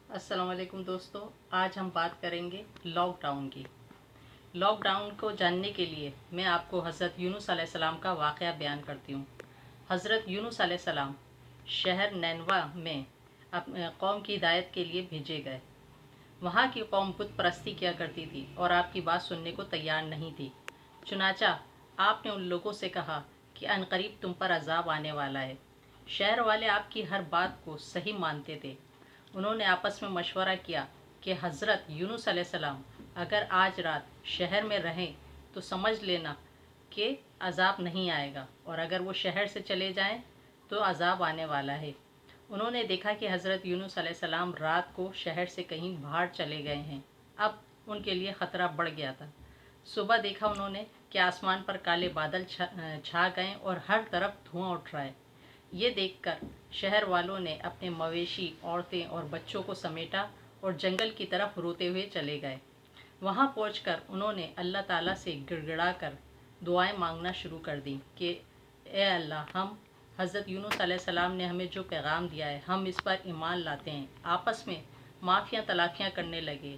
अस्सलाम वालेकुम दोस्तों, आज हम बात करेंगे लॉकडाउन की। लॉकडाउन को जानने के लिए मैं आपको हज़रत यूनुस अलैहिस्सलाम का वाक़या बयान करती हूँ। हज़रत यूनुस अलैहिस्सलाम शहर नैनवा में अपने कौम की हिदायत के लिए भेजे गए। वहाँ की कौम बुत परस्ती किया करती थी और आपकी बात सुनने को तैयार नहीं थी। चुनाचा आपने उन लोगों से कहा कि अनकरीब तुम पर अजाब आने वाला है। शहर वाले आपकी हर बात को सही मानते थे। उन्होंने आपस में मशवरा किया कि हज़रत यूनुस अलैहिस्सलाम अगर आज रात शहर में रहें तो समझ लेना कि अजाब नहीं आएगा, और अगर वो शहर से चले जाएं तो अजाब आने वाला है। उन्होंने देखा कि हज़रत यूनुस अलैहिस्सलाम रात को शहर से कहीं बाहर चले गए हैं। अब उनके लिए ख़तरा बढ़ गया था। सुबह देखा उन्होंने कि आसमान पर काले बादल छा गए और हर तरफ धुआं उठ रहा है। ये देखकर शहर वालों ने अपने मवेशी, औरतें और बच्चों को समेटा और जंगल की तरफ रोते हुए चले गए। वहाँ पहुंचकर उन्होंने अल्लाह ताला से गिड़गिड़ा कर दुआएं मांगना शुरू कर दी कि ए अल्लाह, हम हज़रत यूनुस अलैहिस्सलाम ने हमें जो पैगाम दिया है हम इस पर ईमान लाते हैं। आपस में माफ़ियाँ तलाफ़ियाँ करने लगे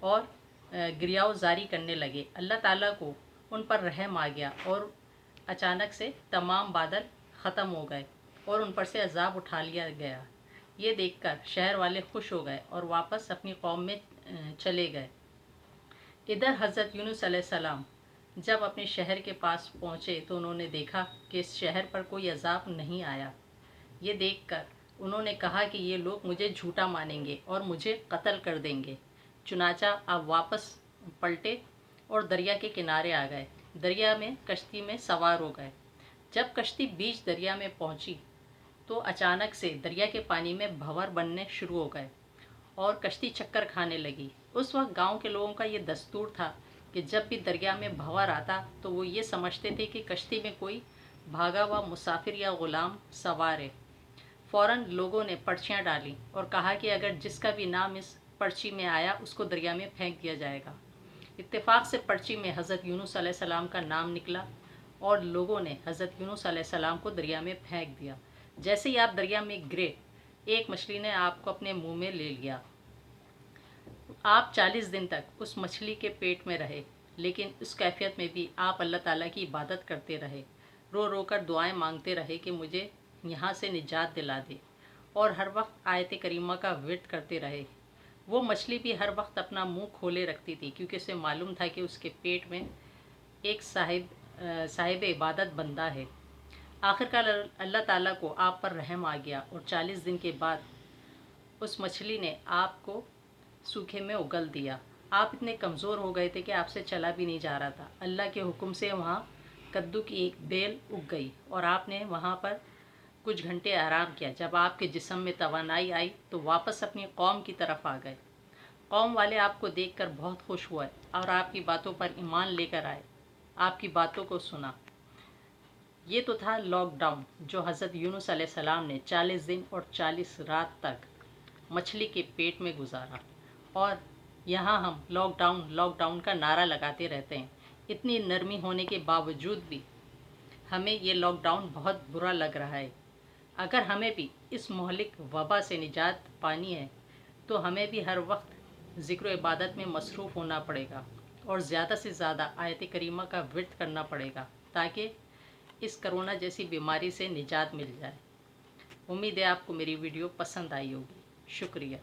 और गिरियाव जारी करने लगे। अल्लाह ताला को उन पर रहम आ गया और अचानक से तमाम बादल ख़त्म हो गए और उन पर से अजाब उठा लिया गया। ये देखकर शहर वाले खुश हो गए और वापस अपनी कौम में चले गए। इधर हज़रत यूनुस अलैहिस्सलाम जब अपने शहर के पास पहुँचे तो उन्होंने देखा कि इस शहर पर कोई अजाब नहीं आया। ये देखकर उन्होंने कहा कि ये लोग मुझे झूठा मानेंगे और मुझे कत्ल कर देंगे। चुनाचा अब वापस पलटे और दरिया के किनारे आ गए। दरिया में कश्ती में सवार हो गए। जब कश्ती बीच दरिया में पहुंची तो अचानक से दरिया के पानी में भंवर बनने शुरू हो गए और कश्ती चक्कर खाने लगी। उस वक्त गांव के लोगों का ये दस्तूर था कि जब भी दरिया में भंवर आता तो वो ये समझते थे कि कश्ती में कोई भागा हुआ मुसाफिर या गुलाम सवार है। फ़ौरन लोगों ने पर्चियाँ डाली और कहा कि अगर जिसका भी नाम इस पर्ची में आया उसको दरिया में फेंक दिया जाएगा। इत्तेफाक से पर्ची में हज़रत यूनुस अलैहिस्सलाम का नाम निकला और लोगों ने हज़रत यूनुस अलैहिस्सलाम को दरिया में फेंक दिया। जैसे ही आप दरिया में गिरे, एक मछली ने आपको अपने मुंह में ले लिया। आप 40 दिन तक उस मछली के पेट में रहे, लेकिन उस कैफियत में भी आप अल्लाह ताला की इबादत करते रहे। रो रो कर दुआएं मांगते रहे कि मुझे यहाँ से निजात दिला दे, और हर वक्त आयत करीमा का विर्द करते रहे। वो मछली भी हर वक्त अपना मुंह खोले रखती थी क्योंकि उसे मालूम था कि उसके पेट में एक साहिब इबादत बंदा है। आखिरकार अल्लाह ताला को आप पर रहम आ गया और 40 दिन के बाद उस मछली ने आपको सूखे में उगल दिया। आप इतने कमज़ोर हो गए थे कि आपसे चला भी नहीं जा रहा था। अल्लाह के हुक्म से वहाँ कद्दू की एक बेल उग गई और आपने वहाँ पर कुछ घंटे आराम किया। जब आपके जिस्म में तवानाई आई तो वापस अपनी कौम की तरफ आ गए। कौम वाले आपको देखकर बहुत खुश हुए और आपकी बातों पर ईमान लेकर आए, आपकी बातों को सुना। ये तो था लॉकडाउन जो हज़रत यूनुस अलैहिस्सलाम ने 40 दिन और 40 रात तक मछली के पेट में गुजारा। और यहाँ हम लॉकडाउन लॉकडाउन का नारा लगाते रहते हैं। इतनी नरमी होने के बावजूद भी हमें ये लॉकडाउन बहुत बुरा लग रहा है। अगर हमें भी इस मोहलिक वबा से निजात पानी है तो हमें भी हर वक्त ज़िक्र इबादत में मसरूफ़ होना पड़ेगा और ज़्यादा से ज़्यादा आयत करीमा का विर्द करना पड़ेगा ताकि इस कोरोना जैसी बीमारी से निजात मिल जाए। उम्मीद है आपको मेरी वीडियो पसंद आई होगी। शुक्रिया।